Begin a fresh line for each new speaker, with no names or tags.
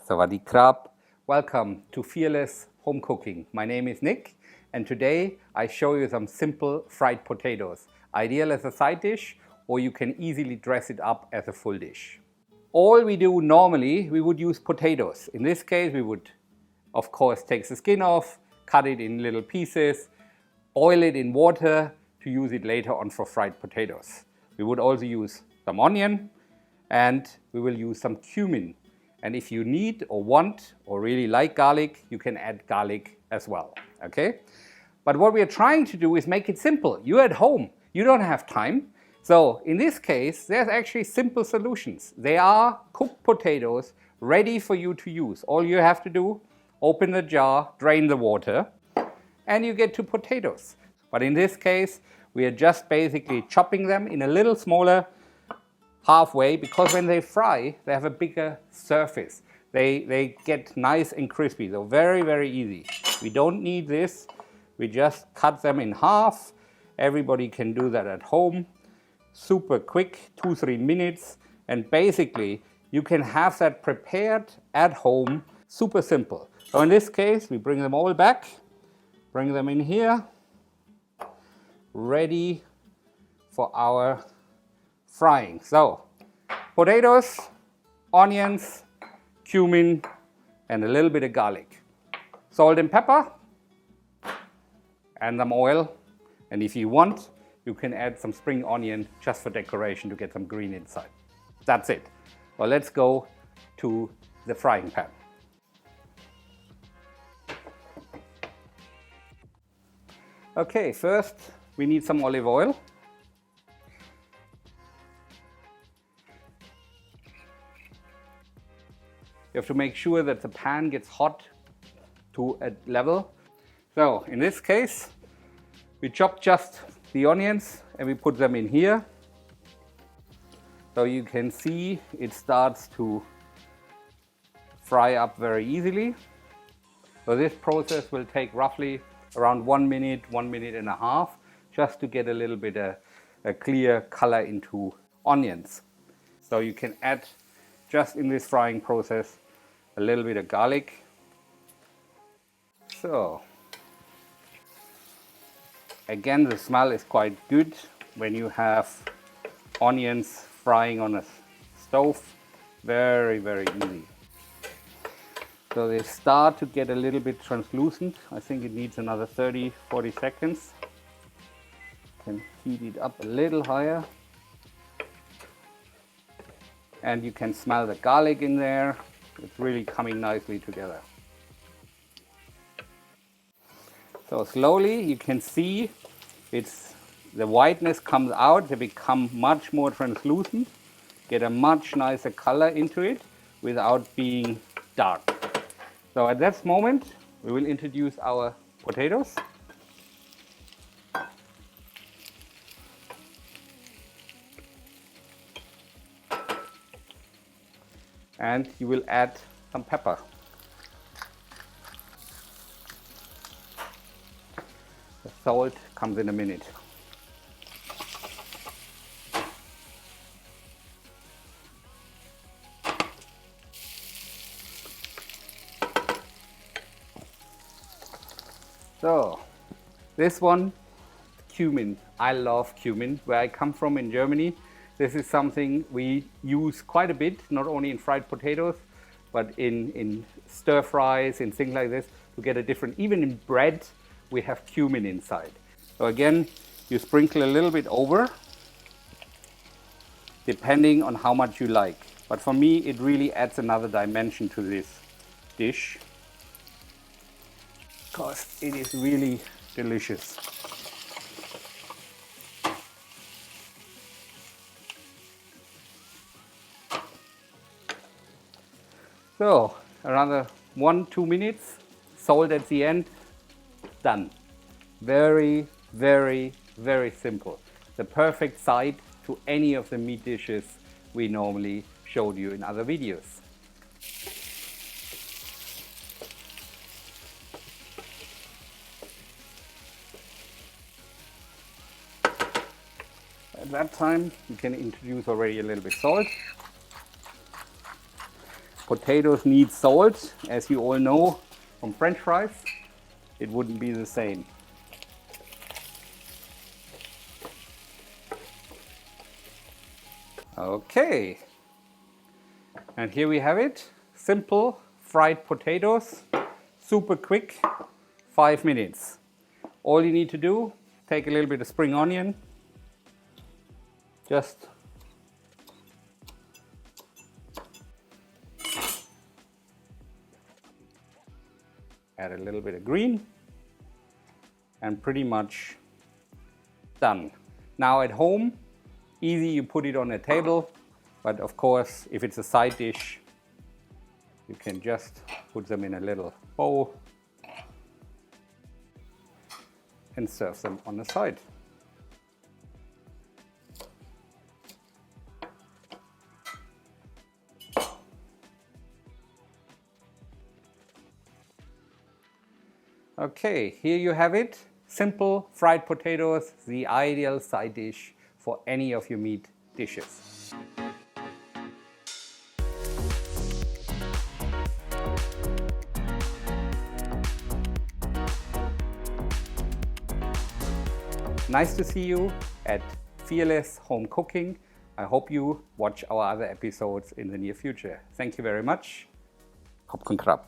Sawadee krab. Welcome to Fearless Home Cooking. My name is Nick, and today I show you some simple fried potatoes, ideal as a side dish, or you can easily dress it up as a full dish. All we do normally, we would use potatoes. In this case, we would, of course, take the skin off, cut it in little pieces, boil it in water to use it later on for fried potatoes. We would also use some onion, and we will use some cumin. And if you need or want or really like garlic, you can add garlic as well, okay? But what we are trying to do is make it simple. You're at home, you don't have time. So in this case, there's actually simple solutions. They are cooked potatoes ready for you to use. All you have to do, open the jar, drain the water, and you get two potatoes. But in this case, we are just basically chopping them in a little smaller halfway, because when they fry, they have a bigger surface. They get nice and crispy, so very, very easy. We don't need this. We just cut them in half. Everybody can do that at home. Super quick, 2-3 minutes. And basically, you can have that prepared at home, super simple. So in this case, we bring them all back, bring them in here, ready for our frying. So, potatoes, onions, cumin, and a little bit of garlic. Salt and pepper, and some oil. And if you want, you can add some spring onion just for decoration to get some green inside. That's it. Well, let's go to the frying pan. Okay, first we need some olive oil. You have to make sure that the pan gets hot to a level. So in this case, we chop just the onions and we put them in here. So you can see it starts to fry up very easily. So this process will take roughly around 1 minute, 1 minute and a half, just to get a little bit of a clear color into onions. So you can add just in this frying process a little bit of garlic. So again, the smell is quite good when you have onions frying on a stove. Very, very easy. So they start to get a little bit translucent. I think it needs another 30-40 seconds. Can heat it up a little higher. And you can smell the garlic in there. It's really coming nicely together. So slowly you can see the whiteness comes out. They become much more translucent. Get a much nicer color into it without being dark. So at that moment, we will introduce our potatoes. And you will add some pepper. The salt comes in a minute. So, this one, cumin. I love cumin. Where I come from in Germany, this is something we use quite a bit, not only in fried potatoes, but in stir fries, in things like this, to get a different, even in bread, we have cumin inside. So again, you sprinkle a little bit over, depending on how much you like. But for me, it really adds another dimension to this dish, because it is really delicious. So, another 1-2 minutes, salt at the end, done. Very, very, very simple. The perfect side to any of the meat dishes we normally showed you in other videos. At that time, you can introduce already a little bit salt. potatoes need salt, as you all know from French fries. It wouldn't be the same. Okay, and here we have it. Simple fried potatoes, super quick, 5 minutes. All you need to do, take a little bit of spring onion, just add a little bit of green, and pretty much done. Now at home, easy, you put it on a table, but of course, if it's a side dish, you can just put them in a little bowl and serve them on the side. Okay, here you have it. Simple fried potatoes, the ideal side dish for any of your meat dishes. Nice to see you at Fearless Home Cooking. I hope you watch our other episodes in the near future. Thank you very much. ขอบคุณครับ